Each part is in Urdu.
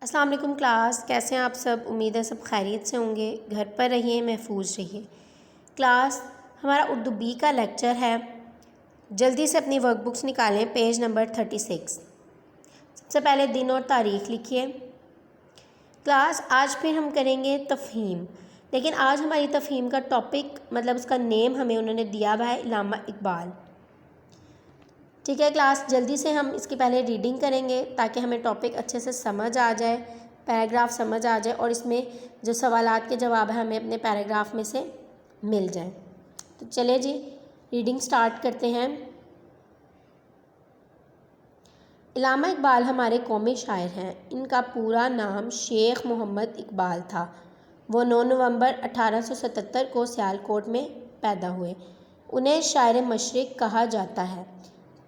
السلام علیکم کلاس، کیسے ہیں آپ سب؟ امید ہے سب خیریت سے ہوں گے، گھر پر رہیے، محفوظ رہیے۔ کلاس ہمارا اردو بی کا لیکچر ہے، جلدی سے اپنی ورک بکس نکالیں، پیج نمبر 36۔ سب سے پہلے دن اور تاریخ لکھیے۔ کلاس آج پھر ہم کریں گے تفہیم، لیکن آج ہماری تفہیم کا ٹاپک مطلب اس کا نیم ہمیں انہوں نے دیا ہوا ہے علامہ اقبال۔ ٹھیک ہے کلاس، جلدی سے ہم اس کی پہلے ریڈنگ کریں گے تاکہ ہمیں ٹاپک اچھے سے سمجھ آ جائے، پیراگراف سمجھ آ جائے اور اس میں جو سوالات کے جواب ہیں ہمیں اپنے پیراگراف میں سے مل جائیں۔ تو چلے جی ریڈنگ سٹارٹ کرتے ہیں۔ علامہ اقبال ہمارے قومی شاعر ہیں۔ ان کا پورا نام شیخ محمد اقبال تھا۔ وہ 9 نومبر 1877 کو سیالکوٹ میں پیدا ہوئے۔ انہیں شاعر مشرق کہا جاتا ہے۔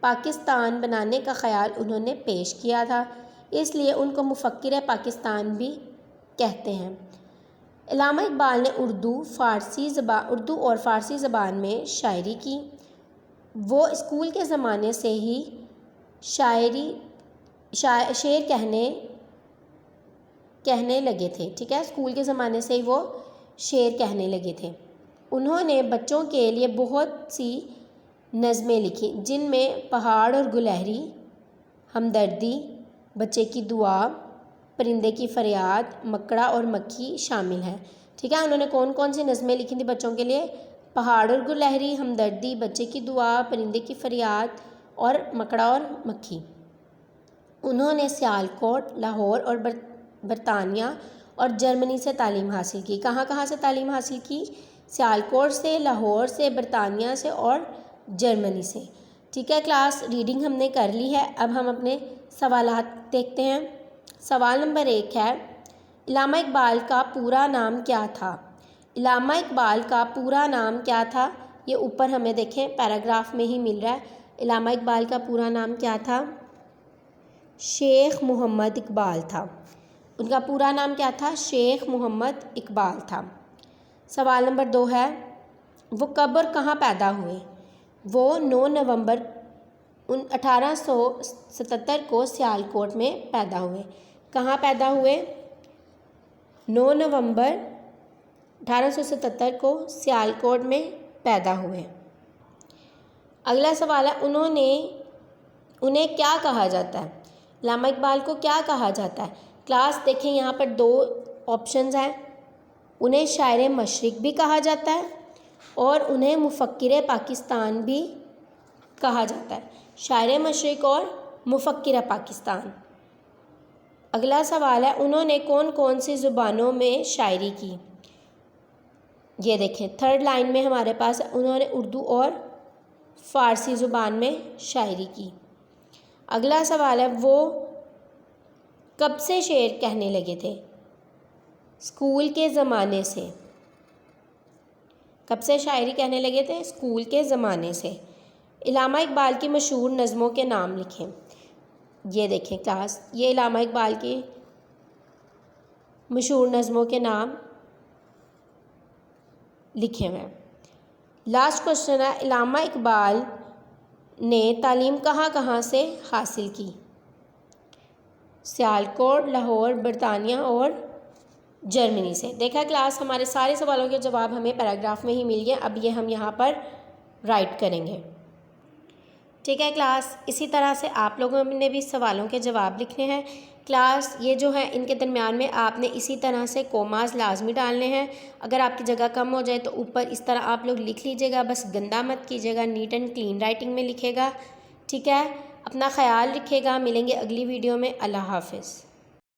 پاکستان بنانے کا خیال انہوں نے پیش کیا تھا، اس لیے ان کو مفکر پاکستان بھی کہتے ہیں۔ علامہ اقبال نے اردو اور فارسی زبان میں شاعری کی۔ وہ اسکول کے زمانے سے ہی شعر کہنے لگے تھے۔ ٹھیک ہے، اسکول کے زمانے سے ہی وہ شعر کہنے لگے تھے۔ انہوں نے بچوں کے لیے بہت سی نظمیں لکھی، جن میں پہاڑ اور گلہری، ہمدردی، بچے کی دعا، پرندے کی فریاد، مکڑا اور مکھی شامل ہیں۔ ٹھیک ہے، انہوں نے کون کون سی نظمیں لکھی تھیں بچوں کے لیے؟ پہاڑ اور گلہری، ہمدردی، بچے کی دعا، پرندے کی فریاد اور مکڑا اور مکھی۔ انہوں نے سیالکوٹ، لاہور اور برطانیہ اور جرمنی سے تعلیم حاصل کی۔ کہاں سے تعلیم حاصل کی؟ سیالکوٹ سے، لاہور سے، برطانیہ سے اور جرمنی سے۔ ٹھیک ہے کلاس، ریڈنگ ہم نے کر لی ہے۔ اب ہم اپنے سوالات دیکھتے ہیں۔ سوال نمبر 1 ہے، علامہ اقبال کا پورا نام کیا تھا؟ علامہ اقبال کا پورا نام کیا تھا؟ یہ اوپر ہمیں دیکھیں پیراگراف میں ہی مل رہا ہے۔ علامہ اقبال کا پورا نام کیا تھا؟ شیخ محمد اقبال تھا۔ ان کا پورا نام کیا تھا؟ شیخ محمد اقبال تھا۔ سوال نمبر 2 ہے، وہ کب اور کہاں پیدا ہوئے؟ وہ 9 نومبر 1877 کو سیالکوٹ میں پیدا ہوئے۔ کہاں پیدا ہوئے؟ 9 نومبر 1877 کو سیالکوٹ میں پیدا ہوئے۔ اگلا سوال ہے، انہیں کیا کہا جاتا ہے؟ علامہ اقبال کو کیا کہا جاتا ہے؟ کلاس دیکھیں یہاں پر 2 آپشنز ہیں۔ انہیں شاعر مشرق بھی کہا جاتا ہے اور انہیں مفکر پاکستان بھی کہا جاتا ہے۔ شاعر مشرق اور مفکر پاکستان۔ اگلا سوال ہے، انہوں نے کون کون سی زبانوں میں شاعری کی؟ یہ دیکھیں 3rd لائن میں ہمارے پاس انہوں نے اردو اور فارسی زبان میں شاعری کی۔ اگلا سوال ہے، وہ کب سے شعر کہنے لگے تھے؟ اسکول کے زمانے سے۔ کب سے شاعری کہنے لگے تھے؟ اسکول کے زمانے سے۔ علامہ اقبال کی مشہور نظموں کے نام لکھیں۔ یہ دیکھیں کلاس، یہ علامہ اقبال کی مشہور نظموں کے نام لکھے ہوئے ہیں۔ لاسٹ کوشچن ہے، علامہ اقبال نے تعلیم کہاں سے حاصل کی؟ سیالکوٹ، لاہور، برطانیہ اور جرمنی سے۔ دیکھا کلاس، ہمارے سارے سوالوں کے جواب ہمیں پیراگراف میں ہی مل گئے۔ اب یہ ہم یہاں پر رائٹ کریں گے۔ ٹھیک ہے کلاس، اسی طرح سے آپ لوگوں نے بھی سوالوں کے جواب لکھنے ہیں۔ کلاس یہ جو ہے ان کے درمیان میں آپ نے اسی طرح سے کوماز لازمی ڈالنے ہیں۔ اگر آپ کی جگہ کم ہو جائے تو اوپر اس طرح آپ لوگ لکھ لیجیے گا، بس گندا مت کیجیے گا، نیٹ اینڈ کلین رائٹنگ میں لکھے گا۔ ٹھیک ہے، اپنا خیال رکھیے گا، ملیں گے اگلی ویڈیو میں۔ اللہ حافظ۔